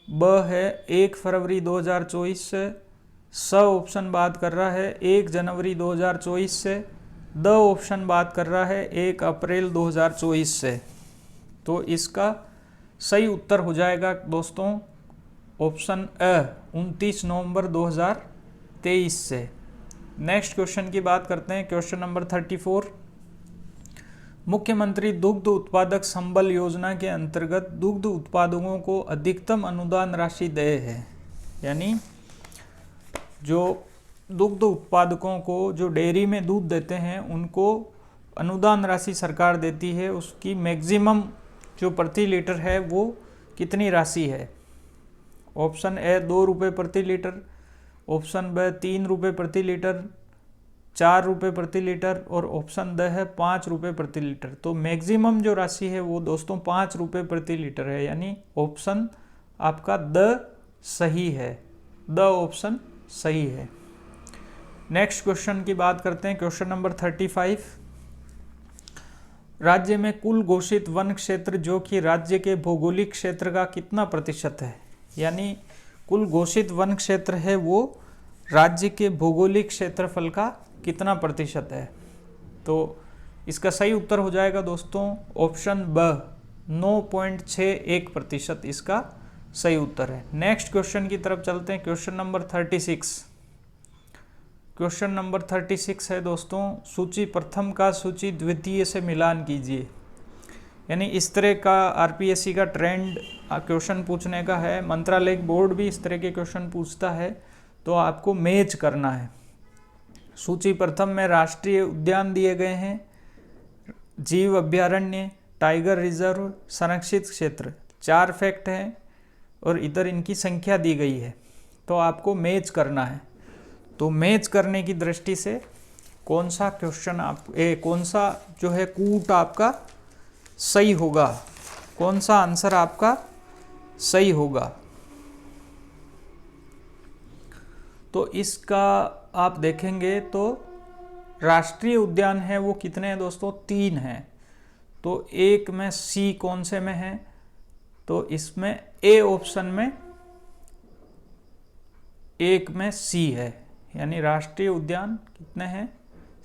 ब है 1 फरवरी 2024 से, स ऑप्शन बात कर रहा है 1 जनवरी 2024 से, द ऑप्शन बात कर रहा है 1 अप्रैल 2024 से। तो इसका सही उत्तर हो जाएगा दोस्तों ऑप्शन अ 29 नवंबर 2023 से। नेक्स्ट क्वेश्चन की बात करते हैं, क्वेश्चन नंबर 34। मुख्यमंत्री दुग्ध उत्पादक संबल योजना के अंतर्गत दुग्ध उत्पादकों को अधिकतम अनुदान राशि देय है, यानी जो दुग्ध उत्पादकों को जो डेयरी में दूध देते हैं उनको अनुदान राशि सरकार देती है। उसकी मैक्सिमम जो प्रति लीटर है वो कितनी राशि है? ऑप्शन ए 2 रुपये प्रति लीटर, ऑप्शन ब 3 रुपये प्रति लीटर, 4 रुपये प्रति लीटर और ऑप्शन द है 5 रुपये प्रति लीटर। तो मैक्सिमम जो राशि है वो दोस्तों 5 रुपये प्रति लीटर है, यानी ऑप्शन आपका द सही है, द ऑप्शन सही है। नेक्स्ट क्वेश्चन की बात करते हैं, क्वेश्चन नंबर 35। राज्य में कुल घोषित वन क्षेत्र जो कि राज्य के भौगोलिक क्षेत्र का कितना प्रतिशत है? यानी कुल घोषित वन क्षेत्र है वो राज्य के भौगोलिक क्षेत्रफल का कितना प्रतिशत है? तो इसका सही उत्तर हो जाएगा दोस्तों ऑप्शन ब 9.61% इसका सही उत्तर है। नेक्स्ट क्वेश्चन की तरफ चलते हैं, क्वेश्चन नंबर 36। क्वेश्चन नंबर 36 है दोस्तों, सूची प्रथम का सूची द्वितीय से मिलान कीजिए। यानी इस तरह का आरपीएससी का ट्रेंड क्वेश्चन पूछने का है, मंत्रालय बोर्ड भी इस तरह के क्वेश्चन पूछता है, तो आपको मैच करना है। सूची प्रथम में राष्ट्रीय उद्यान दिए गए हैं, जीव अभ्यारण्य, टाइगर रिजर्व, संरक्षित क्षेत्र, 4 फैक्ट हैं और इधर इनकी संख्या दी गई है, तो आपको मैच करना है। तो मैच करने की दृष्टि से कौन सा क्वेश्चन कौन सा जो है कूट आपका सही होगा, कौन सा आंसर आपका सही होगा? तो इसका आप देखेंगे तो राष्ट्रीय उद्यान है वो कितने हैं दोस्तों? 3 हैं। तो एक में सी कौन से में है? तो इसमें ए ऑप्शन में एक में सी है, यानी राष्ट्रीय उद्यान कितने हैं?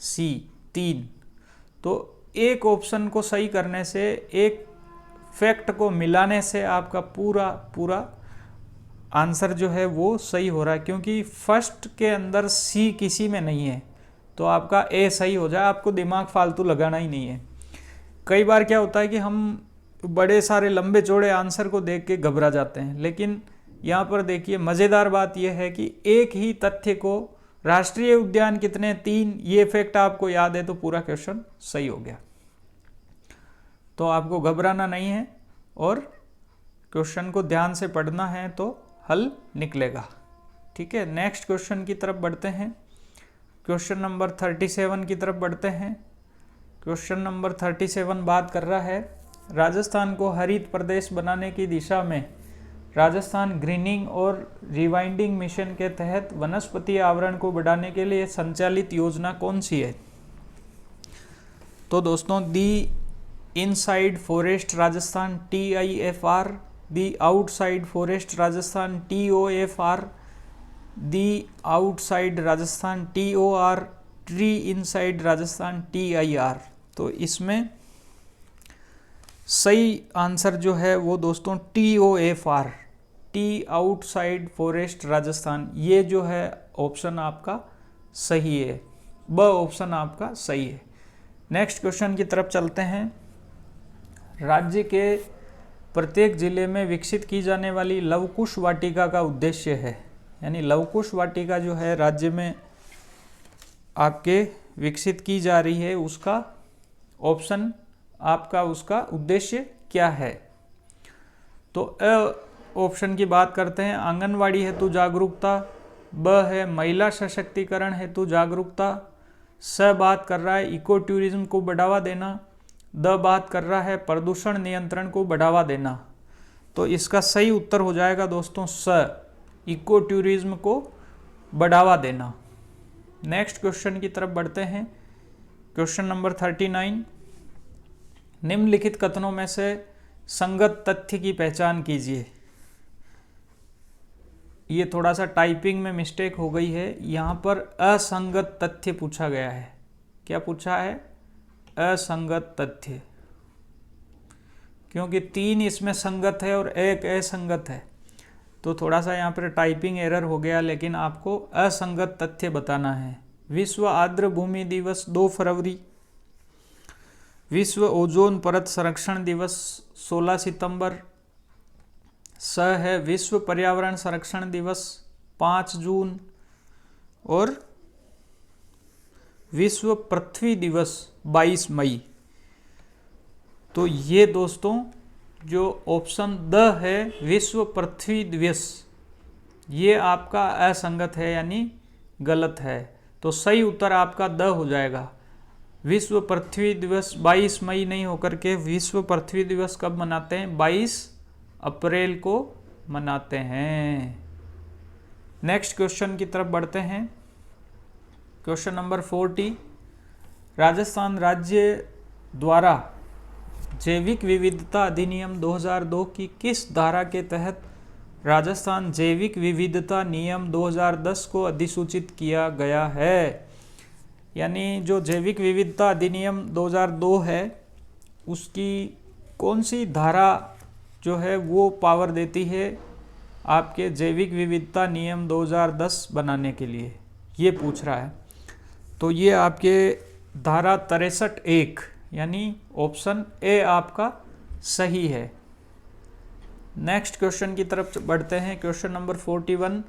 सी 3। तो एक ऑप्शन को सही करने से, एक फैक्ट को मिलाने से आपका पूरा आंसर जो है वो सही हो रहा है, क्योंकि फर्स्ट के अंदर सी किसी में नहीं है, तो आपका ए सही हो जाए, आपको दिमाग फालतू लगाना ही नहीं है। कई बार क्या होता है कि हम बड़े सारे लंबे चौड़े आंसर को देख के घबरा जाते हैं, लेकिन यहाँ पर देखिए मज़ेदार बात यह है कि एक ही तथ्य को राष्ट्रीय उद्यान कितने 3 ये फैक्ट आपको याद है तो पूरा क्वेश्चन सही हो गया। तो आपको घबराना नहीं है और क्वेश्चन को ध्यान से पढ़ना है तो हल निकलेगा। ठीक है, नेक्स्ट क्वेश्चन की तरफ बढ़ते हैं। क्वेश्चन नंबर 37 की तरफ बढ़ते हैं। क्वेश्चन नंबर 37 बात कर रहा है राजस्थान को हरित प्रदेश बनाने की दिशा में राजस्थान ग्रीनिंग और रिवाइंडिंग मिशन के तहत वनस्पति आवरण को बढ़ाने के लिए संचालित योजना कौन सी है? तो दोस्तों the inside forest Rajasthan TIFR, the outside forest Rajasthan TOFR, the outside Rajasthan TOR, tree inside Rajasthan TIR। तो इसमें सही आंसर जो है वो दोस्तों TOFR T outside forest Rajasthan, ये जो है ऑप्शन आपका सही है, ब ऑप्शन आपका सही है। नेक्स्ट क्वेश्चन की तरफ चलते हैं। राज्य के प्रत्येक जिले में विकसित की जाने वाली लवकुश वाटिका का उद्देश्य है, यानी लवकुश वाटिका जो है राज्य में आपके विकसित की जा रही है, उसका ऑप्शन आपका उसका उद्देश्य क्या है। तो अ ऑप्शन की बात करते हैं, आंगनवाड़ी हेतु जागरूकता, ब है महिला सशक्तिकरण हेतु जागरूकता, स बात कर रहा है इको टूरिज्म को बढ़ावा देना, द बात कर रहा है प्रदूषण नियंत्रण को बढ़ावा देना। तो इसका सही उत्तर हो जाएगा दोस्तों स, इको टूरिज्म को बढ़ावा देना। नेक्स्ट क्वेश्चन की तरफ बढ़ते हैं। क्वेश्चन नंबर 39, निम्नलिखित कथनों में से संगत तथ्य की पहचान कीजिए। ये थोड़ा सा टाइपिंग में मिस्टेक हो गई है, यहाँ पर असंगत तथ्य पूछा गया है। क्या पूछा है? असंगत तथ्य, क्योंकि 3 इसमें संगत है और 1 असंगत है, तो थोड़ा सा यहाँ पर टाइपिंग एरर हो गया, लेकिन आपको असंगत तथ्य बताना है। विश्व आर्द्र भूमि दिवस 2 फरवरी, विश्व ओजोन परत संरक्षण दिवस 16 सितंबर, स है विश्व पर्यावरण संरक्षण दिवस 5 जून, और विश्व पृथ्वी दिवस 22 मई। तो ये दोस्तों जो ऑप्शन द है विश्व पृथ्वी दिवस, ये आपका असंगत है यानी गलत है। तो सही उत्तर आपका द हो जाएगा। विश्व पृथ्वी दिवस 22 मई नहीं होकर के विश्व पृथ्वी दिवस कब मनाते हैं? 22 अप्रैल को मनाते हैं। नेक्स्ट क्वेश्चन की तरफ बढ़ते हैं। क्वेश्चन नंबर 40, राजस्थान राज्य द्वारा जैविक विविधता अधिनियम 2002 की किस धारा के तहत राजस्थान जैविक विविधता नियम 2010 को अधिसूचित किया गया है? यानी जो जैविक विविधता अधिनियम 2002 है, उसकी कौन सी धारा जो है वो पावर देती है आपके जैविक विविधता नियम 2010 बनाने के लिए, ये पूछ रहा है। तो ये आपके धारा 63(1) यानी ऑप्शन ए आपका सही है। नेक्स्ट क्वेश्चन की तरफ बढ़ते हैं। क्वेश्चन नंबर 41,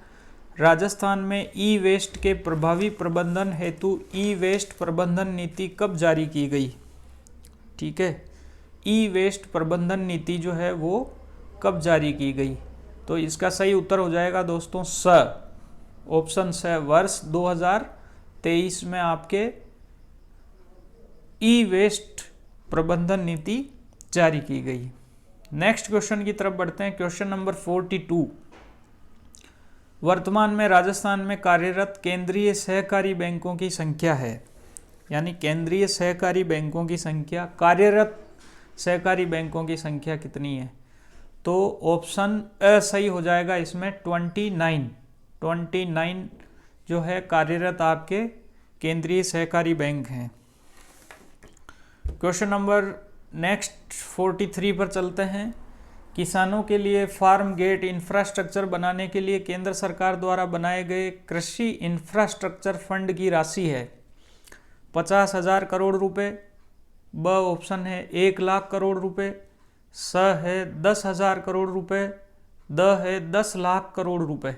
राजस्थान में ई वेस्ट के प्रभावी प्रबंधन हेतु ई वेस्ट प्रबंधन नीति कब जारी की गई? ठीक है, ई वेस्ट प्रबंधन नीति जो है वो कब जारी की गई? तो इसका सही उत्तर हो जाएगा दोस्तों स, ऑप्शन स, वर्ष 2023 में आपके ई वेस्ट प्रबंधन नीति जारी की गई। नेक्स्ट क्वेश्चन की तरफ बढ़ते हैं। क्वेश्चन नंबर 42, वर्तमान में राजस्थान में कार्यरत केंद्रीय सहकारी बैंकों की संख्या है, यानी केंद्रीय सहकारी बैंकों की संख्या, कार्यरत सहकारी बैंकों की संख्या कितनी है? तो ऑप्शन अ सही हो जाएगा इसमें 29 जो है कार्यरत आपके केंद्रीय सहकारी बैंक हैं। क्वेश्चन नंबर नेक्स्ट 43 पर चलते हैं। किसानों के लिए फार्म गेट इंफ्रास्ट्रक्चर बनाने के लिए केंद्र सरकार द्वारा बनाए गए कृषि इंफ्रास्ट्रक्चर फंड की राशि है 50,000 करोड़ रुपए, ब ऑप्शन है 1 लाख करोड़ रुपए, स है 10,000 करोड़ रुपए, द है 10 लाख करोड़ रुपए।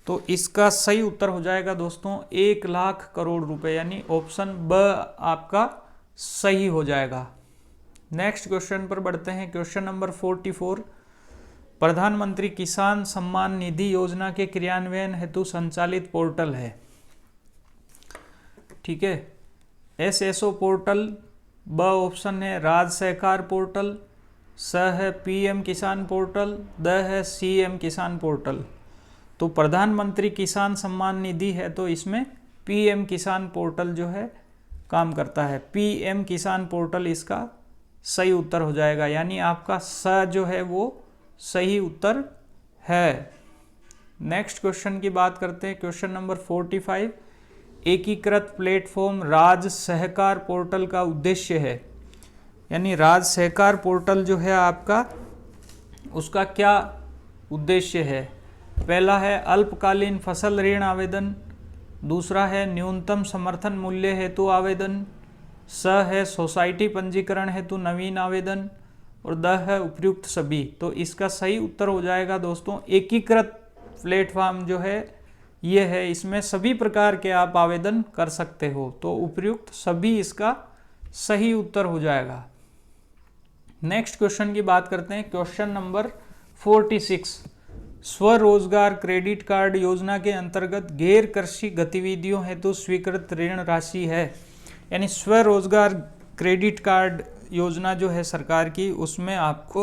तो इसका सही उत्तर हो जाएगा दोस्तों 1 लाख करोड़ रुपए, यानी ऑप्शन ब आपका सही हो जाएगा। नेक्स्ट क्वेश्चन पर बढ़ते हैं। क्वेश्चन नंबर 44, प्रधानमंत्री किसान सम्मान निधि योजना के क्रियान्वयन हेतु संचालित पोर्टल है। ठीक है, SSO पोर्टल, ब ऑप्शन है राज सहकार पोर्टल, स है PM किसान पोर्टल, द है CM किसान पोर्टल। तो प्रधानमंत्री किसान सम्मान निधि है तो इसमें PM किसान पोर्टल जो है काम करता है। PM किसान पोर्टल इसका सही उत्तर हो जाएगा, यानी आपका स जो है वो सही उत्तर है। नेक्स्ट क्वेश्चन की बात करते हैं। क्वेश्चन नंबर 45, एकीकृत प्लेटफॉर्म राज सहकार पोर्टल का उद्देश्य है, यानी राज सहकार पोर्टल जो है आपका, उसका क्या उद्देश्य है। पहला है अल्पकालीन फसल ऋण आवेदन, दूसरा है न्यूनतम समर्थन मूल्य हेतु आवेदन, स है सोसाइटी पंजीकरण हेतु नवीन आवेदन, और द है उपयुक्त सभी। तो इसका सही उत्तर हो जाएगा दोस्तों एकीकृत प्लेटफॉर्म जो है ये है, इसमें सभी प्रकार के आप आवेदन कर सकते हो, तो उपयुक्त सभी इसका सही उत्तर हो जाएगा। नेक्स्ट क्वेश्चन की बात करते हैं, क्वेश्चन नंबर 46। स्वरोजगार क्रेडिट कार्ड योजना के अंतर्गत गैर कृषि गतिविधियों हेतु स्वीकृत ऋण राशि है, यानी स्वरोजगार क्रेडिट कार्ड योजना जो है सरकार की, उसमें आपको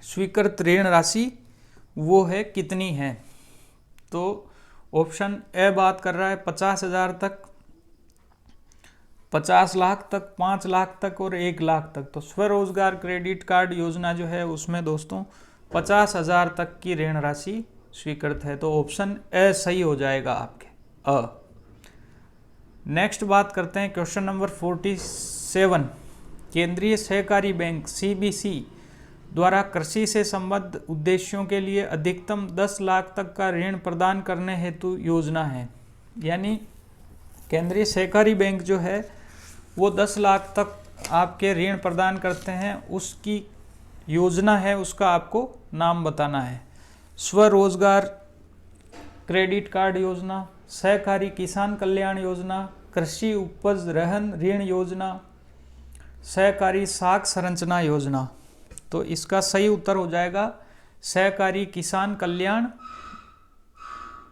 स्वीकृत ऋण राशि वो है कितनी है। तो ऑप्शन ए बात कर रहा है 50,000 तक, 50 लाख तक, 5 लाख तक और 1 लाख तक। तो स्वरोजगार क्रेडिट कार्ड योजना जो है उसमें दोस्तों 50,000 तक की ऋण राशि स्वीकृत है, तो ऑप्शन ए सही हो जाएगा आपके अ। नेक्स्ट बात करते हैं क्वेश्चन नंबर 47। केंद्रीय सहकारी बैंक CBC द्वारा कृषि से संबद्ध उद्देश्यों के लिए अधिकतम 10 लाख तक का ऋण प्रदान करने हेतु योजना है, यानी केंद्रीय सहकारी बैंक जो है वो 10 लाख तक आपके ऋण प्रदान करते हैं, उसकी योजना है, उसका आपको नाम बताना है। स्वरोजगार क्रेडिट कार्ड योजना, सहकारी किसान कल्याण योजना, कृषि उपज रहन ऋण योजना, सहकारी साख संरचना योजना। तो इसका सही उत्तर हो जाएगा सहकारी किसान कल्याण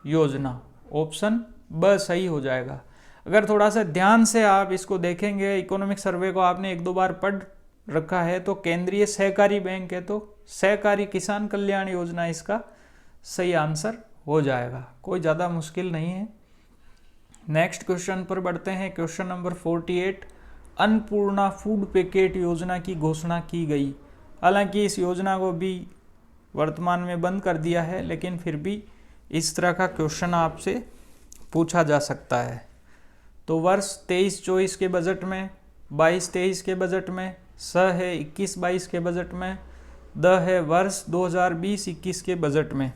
योजना, ऑप्शन ब सही हो जाएगा। अगर थोड़ा सा ध्यान से आप इसको देखेंगे, इकोनॉमिक सर्वे को आपने 1-2 बार पढ़ रखा है, तो केंद्रीय सहकारी बैंक है तो सहकारी किसान कल्याण योजना इसका सही आंसर हो जाएगा, कोई ज़्यादा मुश्किल नहीं है। नेक्स्ट क्वेश्चन पर बढ़ते हैं, question number 48। Annapurna food packet योजना की घोषणा की गई, हालांकि इस योजना को भी वर्तमान में बंद कर दिया है, लेकिन फिर भी इस तरह का क्वेश्चन आपसे पूछा जा सकता है। तो वर्ष 23-24 के बजट में, 22-23 के बजट में, स है 21-22 के बजट में, द है वर्ष 2020-21 के बजट में।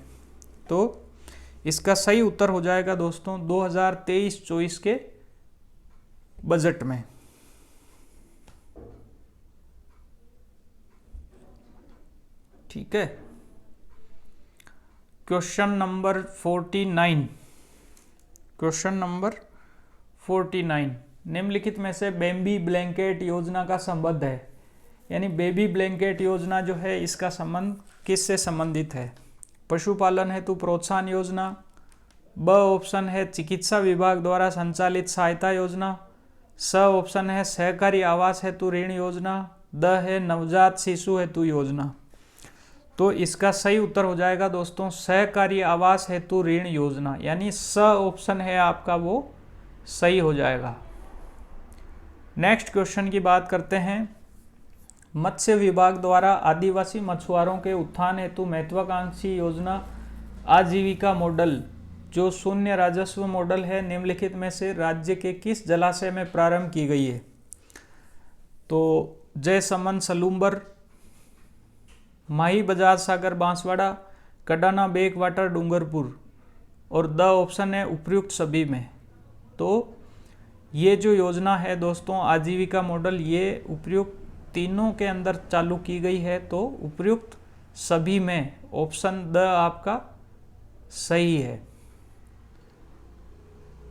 तो इसका सही उत्तर हो जाएगा दोस्तों 2023-24 के बजट में। ठीक है। Question number 49। क्वेश्चन नंबर 49, निम्नलिखित में से बेबी ब्लैंकेट योजना का संबंध है, यानी बेबी ब्लैंकेट योजना जो है इसका संबंध किससे संबंधित है। पशुपालन हेतु प्रोत्साहन योजना, ब ऑप्शन है चिकित्सा विभाग द्वारा संचालित सहायता योजना, स ऑप्शन है सहकारी आवास हेतु ऋण योजना, द है नवजात शिशु हेतु योजना। तो इसका सही उत्तर हो जाएगा दोस्तों सहकारी आवास हेतु ऋण योजना, यानी स ऑप्शन है आपका वो सही हो जाएगा। नेक्स्ट क्वेश्चन की बात करते हैं, मत्स्य विभाग द्वारा आदिवासी मछुआरों के उत्थान हेतु महत्वाकांक्षी योजना आजीविका मॉडल जो शून्य राजस्व मॉडल है, निम्नलिखित में से राज्य के किस जलाशय में प्रारंभ की गई है। तो जयसमंद सलूम्बर, माही बजाज सागर बांसवाड़ा, कडाना बेक वाटर डूंगरपुर, और द ऑप्शन है उपयुक्त सभी में। तो ये जो योजना है दोस्तों आजीविका मॉडल, ये उपयुक्त तीनों के अंदर चालू की गई है, तो उपयुक्त सभी में ऑप्शन द आपका सही है।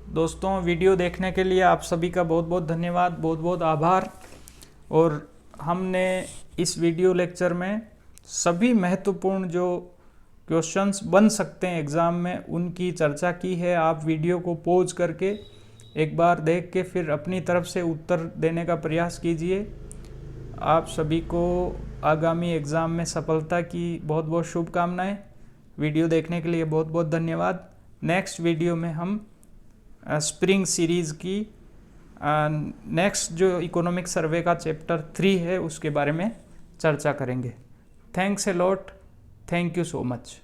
दोस्तों वीडियो देखने के लिए आप सभी का बहुत बहुत धन्यवाद, बहुत बहुत आभार। और हमने इस वीडियो लेक्चर में सभी महत्वपूर्ण जो क्वेश्चंस बन सकते हैं एग्ज़ाम में उनकी चर्चा की है। आप वीडियो को पॉज करके एक बार देख के फिर अपनी तरफ से उत्तर देने का प्रयास कीजिए। आप सभी को आगामी एग्ज़ाम में सफलता की बहुत बहुत शुभकामनाएं। वीडियो देखने के लिए बहुत बहुत धन्यवाद। नेक्स्ट वीडियो में हम स्प्रिंग सीरीज़ की नेक्स्ट जो इकोनॉमिक सर्वे का चैप्टर 3 है उसके बारे में चर्चा करेंगे। Thanks a lot, thank you so much.